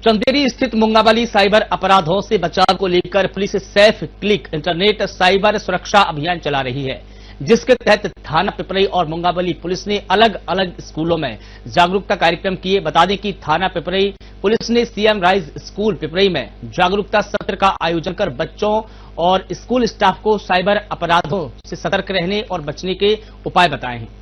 चंदेरी स्थित मुंगावली साइबर अपराधों से बचाव को लेकर police safe click internet cyber सुरक्षा अभियान चला रही है, जिसके तहत थाना पिपरई और मुंगावली पुलिस ने अलग अलग स्कूलों में जागरूकता कार्यक्रम किए। बता दें कि थाना पिपरई पुलिस ने सीएम राइज स्कूल पिपरई में जागरूकता सत्र का आयोजन कर बच्चों और स्कूल स्टाफ को साइबर अपराधों से सतर्क रहने और बचने के उपाय बताए हैं।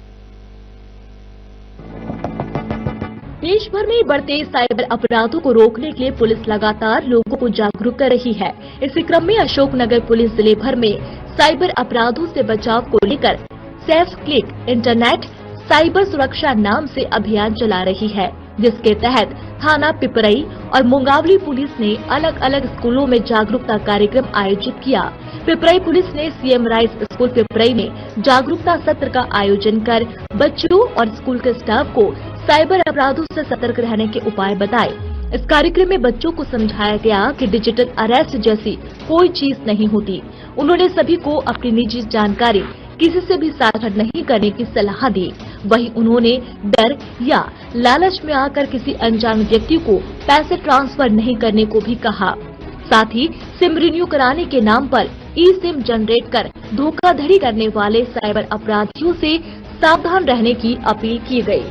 देश भर में बढ़ते साइबर अपराधों को रोकने के लिए पुलिस लगातार लोगों को जागरूक कर रही है। इसी क्रम में अशोकनगर पुलिस जिले भर में साइबर अपराधों से बचाव को लेकर सेफ क्लिक इंटरनेट साइबर सुरक्षा नाम से अभियान चला रही है, जिसके तहत थाना पिपरई और मुंगावली पुलिस ने अलग अलग स्कूलों में जागरूकता कार्यक्रम आयोजित किया। पिपरई पुलिस ने सीएम राइज स्कूल पिपरई में जागरूकता सत्र का आयोजन कर बच्चों और स्कूल के स्टाफ को साइबर अपराधों से सतर्क रहने के उपाय बताए। इस कार्यक्रम में बच्चों को समझाया गया कि डिजिटल अरेस्ट जैसी कोई चीज नहीं होती। उन्होंने सभी को अपनी निजी जानकारी किसी से भी साझा नहीं करने की सलाह दी। वहीं उन्होंने डर या लालच में आकर किसी अनजान व्यक्ति को पैसे ट्रांसफर नहीं करने को भी कहा। साथ ही सिम रिन्यू कराने के नाम पर ई सिम जनरेट कर धोखाधड़ी करने वाले साइबर अपराधियों से सावधान रहने की अपील की गई।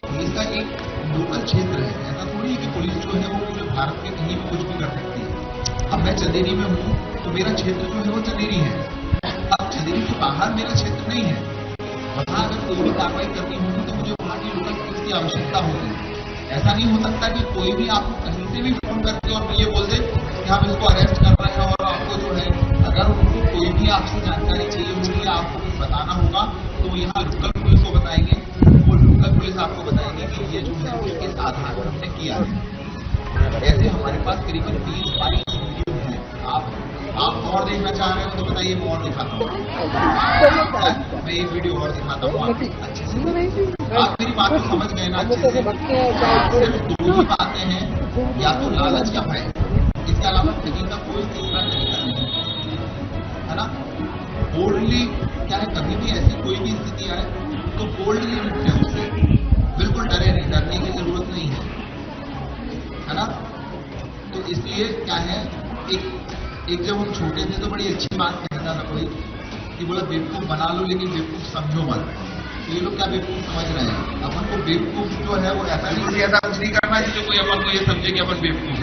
पुलिस का एक लोकल क्षेत्र है, ऐसा थोड़ी है कि पुलिस जो है वो पूरे भारत में कहीं भी कुछ भी कर सकती है। अब मैं चंदेरी में हूँ तो मेरा क्षेत्र जो है वो चंदेरी है। अब चंदेरी के बाहर मेरा क्षेत्र नहीं है, वहाँ अगर कोई भी कार्रवाई करनी होगी तो मुझे वहाँ की लोकल पुलिस की आवश्यकता होगी। ऐसा नहीं हो सकता कि कोई भी आपको कहीं से भी फोन करके और ये बोल दे कि हम इसको अरेस्ट कर रहे हैं, और आपको जो है अगर उनको कोई भी आपसे जानकारी चाहिए होगी या आपको कुछ बताना होगा तो यहाँ लोकल पुलिस को बताएंगे, वो लोकल पुलिस आपको बताएंगे कि ये जो है उसके आधार पर हमने किया है। ऐसे हमारे पास करीबन 20-22 वीडियो हैं। आप और देखना चाह रहे हो तो बताइए, मैं और दिखाता हूँ। मैं एक वीडियो और दिखाता हूँ आपको अच्छे से। आप मेरी बात को समझ गए ना अच्छे से। सिर्फ दो ही बातें हैं, या तो लालच या भय, इसके अलावा ठगी का कोई दूसरा तरीका नहीं है ना। बोल्डली क्या है, कभी भी ऐसी कोई भी स्थिति आए तो बोल्डली निपटे उससे, बिल्कुल डरे नहीं, डरने की जरूरत नहीं है ना। तो इसलिए क्या है, एक जब हम छोटे थे तो बड़ी अच्छी बात कहता था कोई कि बोला बेवकूफ बना लो लेकिन बेवकूफ समझो मत। तो ये लोग क्या बेवकूफ समझ रहे हैं? अपन को बेवकूफ जो है वो ऐसा नहीं, ऐसा कुछ नहीं करना जिससे कोई अपन को ये समझे कि अपन बेवकूफ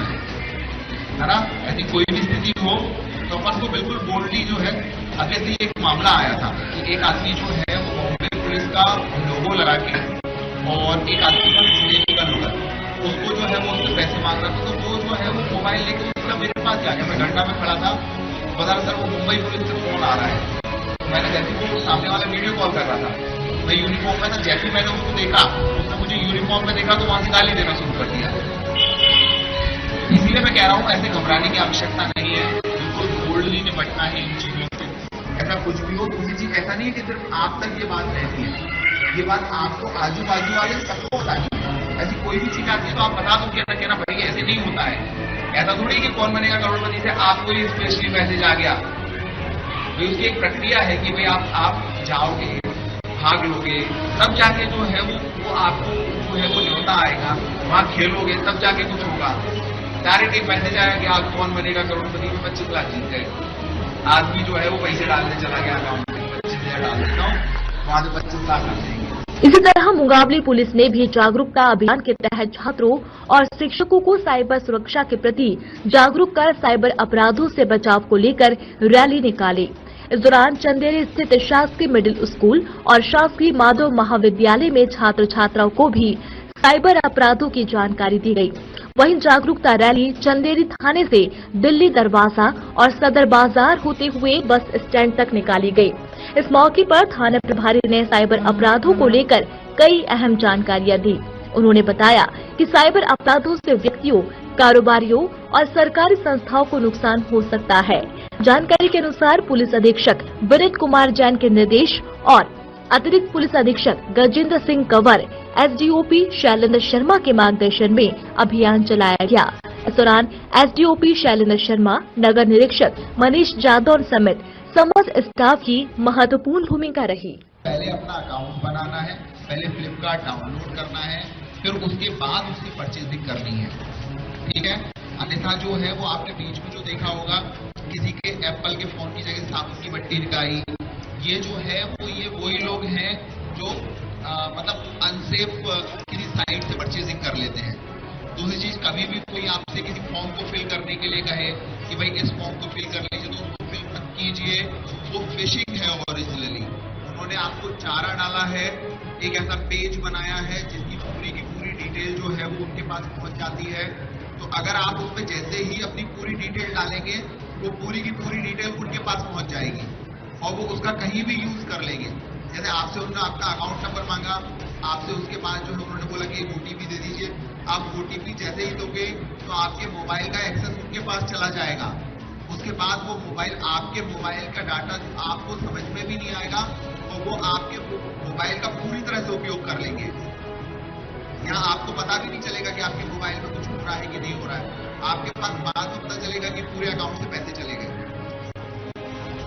है ना। ऐसी कोई भी स्थिति हो तो अपन को बिल्कुल बोल्डली जो है, अभी से एक मामला आया था कि एक आदमी जो है वो बॉम्बे पुलिस का लोगो लगा के और एक आदमी का बीजेपी का लोगो, उसको जो है वो उससे पैसे मांग रहा था। तो वो जो है वो मोबाइल लेके उसका मेरे पास आ गया। मैं घंटा में खड़ा था, बता सर वो मुंबई पुलिस से फोन आ रहा है। मैंने जैसे वो सामने वाला वीडियो कॉल कर रहा था, मैं यूनिफॉर्म में था, जैसे मैंने उसको देखा, उसने मुझे यूनिफॉर्म में देखा तो वहां से गाली देना शुरू कर दिया। इसीलिए मैं कह रहा हूँ ऐसे घबराने की आवश्यकता नहीं है, बिल्कुल बोल्डली निपटना है इन चीजों से। ऐसा कुछ भी हो, दूसरी चीज ऐसा नहीं है कि सिर्फ आप तक ये बात रहती है, ये बात आपको आजू बाजू वाले सबको बतानी है। ऐसी कोई भी चीज आती है तो आप बता दो, कहना भाई ऐसे नहीं होता है। ऐसा थोड़ी कि कौन बनेगा करोड़पति से आपको ही स्पेशली मैसेज आ गया। तो उसकी एक प्रक्रिया है कि भाई आप जाओगे, भाग लोगे, तब जाके जो है वो आपको जो है वो न्योता आएगा, वहां खेलोगे तब जाके कुछ होगा। डायरेक्ट एक मैसेज आया कि आप कौन बनेगा करोड़पति में 25 लाख जीत गए। आदमी जो है वो पैसे डालने चला गया अकाउंट में, 25,000 डाल देता हूँ, वहां से 25 लाख आ जाएंगे। इसी तरह मुंगावली पुलिस ने भी जागरूकता अभियान के तहत छात्रों और शिक्षकों को साइबर सुरक्षा के प्रति जागरूक कर साइबर अपराधों से बचाव को लेकर रैली निकाली। इस दौरान चंदेरी स्थित शासकीय मिडिल स्कूल और शासकीय माधव महाविद्यालय में छात्र छात्राओं को भी साइबर अपराधों की जानकारी दी गई। वहीं जागरूकता रैली चंदेरी थाने से दिल्ली दरवाजा और सदर बाजार होते हुए बस स्टैंड तक निकाली गई। इस मौके पर थाना प्रभारी ने साइबर अपराधों को लेकर कई अहम जानकारियां दी। उन्होंने बताया कि साइबर अपराधों से व्यक्तियों, कारोबारियों और सरकारी संस्थाओं को नुकसान हो सकता है। जानकारी के अनुसार पुलिस अधीक्षक विनीत कुमार जैन के निर्देश और अतिरिक्त पुलिस अधीक्षक गजेंद्र सिंह कंवर, एसडीओपी शैलेंद्र शर्मा के मार्गदर्शन में अभियान चलाया गया। इस दौरान एसडीओपी शैलेंद्र शर्मा, नगर निरीक्षक मनीष जादौर समेत समस्त स्टाफ की महत्वपूर्ण भूमिका रही। पहले अपना अकाउंट बनाना है, पहले फ्लिपकार्ट डाउनलोड करना है, फिर उसके बाद उसकी परचेजिंग करनी है। ठीक है। अन्यथा जो है वो आपने बीच में जो देखा होगा किसी के एप्पल के फोन की जगह साबुन की बट्टी दिखाई, ये जो है वो ये वही लोग हैं जो मतलब अनसेफ किसी साइट से परचेजिंग कर लेते हैं। दूसरी चीज, कभी भी कोई आपसे किसी फॉर्म को फिल करने के लिए कहे कि भाई इस फॉर्म को फिल कर लीजिए, तो उसको फिल मत कीजिए, वो फिशिंग है ओरिजिनली। उन्होंने आपको चारा डाला है, एक ऐसा पेज बनाया है जिसकी पूरी की पूरी डिटेल जो है वो उनके पास पहुंच जाती है। तो अगर आप उसमें जैसे ही अपनी पूरी डिटेल डालेंगे, वो पूरी की पूरी डिटेल उनके पास पहुंच जाएगी और वो उसका कहीं भी यूज कर लेंगे। जैसे आपसे उन्होंने आपका अकाउंट नंबर मांगा, आपसे उसके बाद जो है उन्होंने बोला कि एक ओटीपी दे दीजिए। आप ओटीपी जैसे ही दोगे तो आपके मोबाइल का एक्सेस उनके पास चला जाएगा। उसके बाद वो मोबाइल, आपके मोबाइल का डाटा आपको समझ में भी नहीं आएगा और वो आपके मोबाइल का पूरी तरह से उपयोग कर लेंगे। यहाँ आपको पता भी नहीं चलेगा कि आपके मोबाइल में कुछ हो रहा है कि नहीं हो रहा है। आपके पास बाद में पता चलेगा कि पूरे अकाउंट से पैसे चले गए।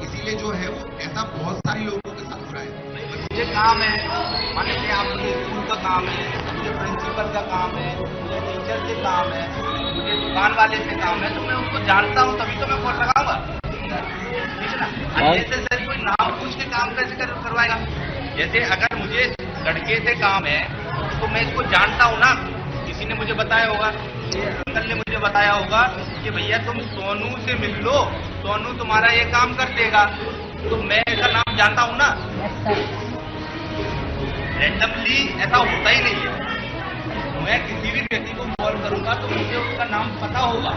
इसीलिए जो है वो ऐसा बहुत सारे लोगों के साथ हो रहा है। मुझे काम है, मान लीजिए आपके स्कूल का काम है, मुझे प्रिंसिपल का काम है, मुझे टीचर से काम है, मुझे दुकान वाले से काम है, तो मैं उनको जानता हूँ तभी तो मैं कॉल लगाऊंगा, ठीक है ना। जैसे सर कोई नाम पूछ के काम कैसे करवाएगा। जैसे अगर मुझे लड़के से काम है तो मैं इसको जानता हूँ ना, किसी ने मुझे बताया होगा, अंकल ने मुझे बताया होगा कि भैया तुम सोनू से मिल लो, सोनू तुम्हारा ये काम कर देगा, तो मैं इसका नाम जानता हूँ ना। रैंडमली ऐसा होता ही नहीं है। मैं किसी भी व्यक्ति को कॉल करूंगा तो मुझे उसका नाम पता होगा,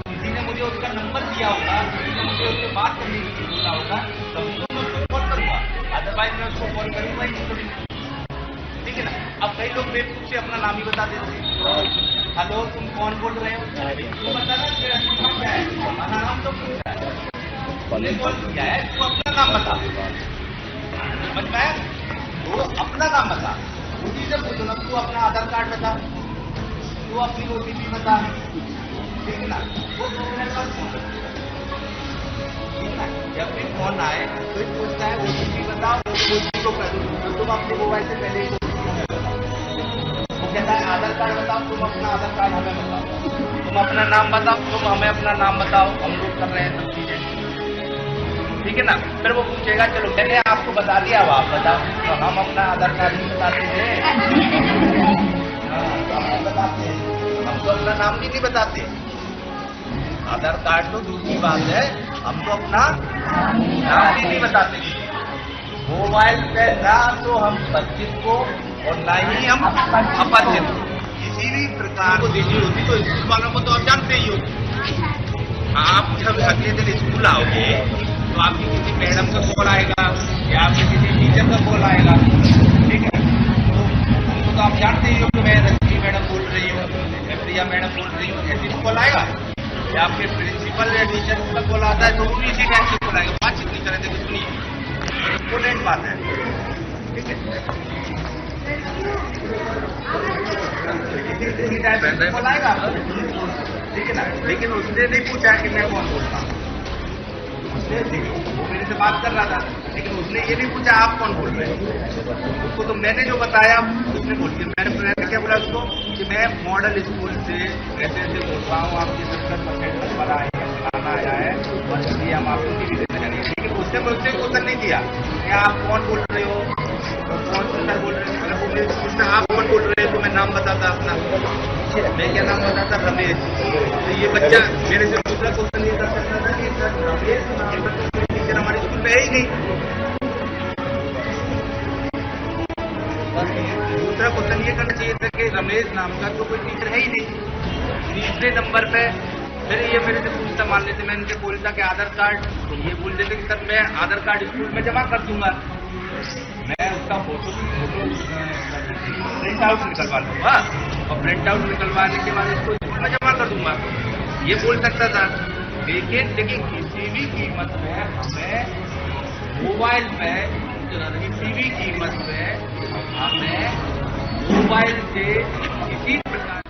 किसी ने मुझे उसका नंबर दिया होगा, किसी ने मुझे उससे बात करने के लिए बोला होगा, तभी तो मैं उसको कॉल करूंगा, अदरवाइज मैं उसको कॉल करूंगा ही नहीं। ठीक है ना। अब कई लोग बेवकूफ से अपना नाम ही बता देते हैं। हेलो तुम कौन बोल रहे हो, तुम बता ना तेरा नाम क्या है, हमारा नाम तो पूछा है, तुमने कॉल किया है, तू अपना नाम बता। समझ में आया? तो अपना नाम बता, उसी से पूछो ना, तू अपना आधार कार्ड बता, तू अपनी ओटीपी बता, ठीक है ना। वो मेरे पास ठीक है। जब भी फोन आए तो पूछता है ओटीपी बताओ, ओटीपी को कर दो, तुम अपने मोबाइल से पहले ही वो कहता है आधार कार्ड बताओ, तुम अपना आधार कार्ड हमें बताओ, तुम अपना नाम बताओ, तुम हमें अपना नाम बताओ, हम लोग कर रहे हैं सब चीजें, ठीक है ना। फिर वो पूछेगा चलो मैंने आपको बता दिया, अब आप बताओ, तो हम अपना आधार कार्ड नहीं बताते थे, तो हम बताते हैं, हम तो अपना नाम भी नहीं बताते। आधार कार्ड तो दूसरी बात है, हम तो अपना नाम भी नहीं बताते। मोबाइल पे ना तो हम परिचित को और ना ही हम अपरिचित को किसी भी प्रकार को देखी होती, तो स्कूल वालों को तो आप जानते ही हो। आप जब अगले दिन स्कूल आओगे तो आपकी किसी मैडम का कॉल आएगा या आपके किसी टीचर का कॉल आएगा, ठीक है। तो आप जानते ही हो कि मैं रजनी मैडम बोल रही हूँ, मैं प्रिया मैडम बोल रही हूँ, ऐसी कॉल आएगा। या आपके प्रिंसिपल या टीचर का कॉल आता है तो वो भी इसी टाइम से कॉल आएगा, बातचीत नहीं करेंगे तो सुनिए, इम्पोर्टेंट बात है, ठीक है। इसी टाइम से कॉल आएगा, ठीक है ना। लेकिन उसने नहीं पूछा कि मैं कौन बोलता हूँ, वो मेरे से बात कर रहा था, लेकिन उसने ये नहीं पूछा आप कौन बोल रहे हैं। उसको तो मैंने जो बताया उसने बोल दिया। मैंने क्या बोला उसको कि मैं मॉडल स्कूल से ऐसे ऐसे बोल रहा हूँ, आपकी 70% नंबर आए हैं, फलाना आया है और इसलिए हम आपको टीवी देना चाहिए। लेकिन उसने मुझसे क्वेश्चन नहीं किया कि आप कौन बोल रहे हो, कौन सर बोल रहे हो। उसने आप कौन बोल रहे हो तो मैं नाम बताता अपना, मैं क्या नाम बताता, रमेश। तो ये बच्चा मेरे से दूसरा क्वेश्चन ये कर सकता था कि सर रमेश टीचर हमारे स्कूल में है ही नहीं। दूसरा क्वेश्चन ये करना चाहिए था कि रमेश नाम का तो कोई टीचर है ही नहीं। तीसरे नंबर पे फिर ये मेरे से पूछता, मान लेते मैं इनसे बोलता कि आधार कार्ड, तो ये बोल देते कि सर मैं आधार कार्ड स्कूल में जमा कर दूंगा, मैं उसका फोटो प्रिंट आउट निकलवा लूंगा और प्रिंट आउट निकलवाने के बाद इसको स्कूल में जमा कर दूंगा, ये बोल सकता था। लेकिन किसी भी कीमत में हमें मोबाइल पे, किसी भी कीमत में हमें मोबाइल से किसी प्रकार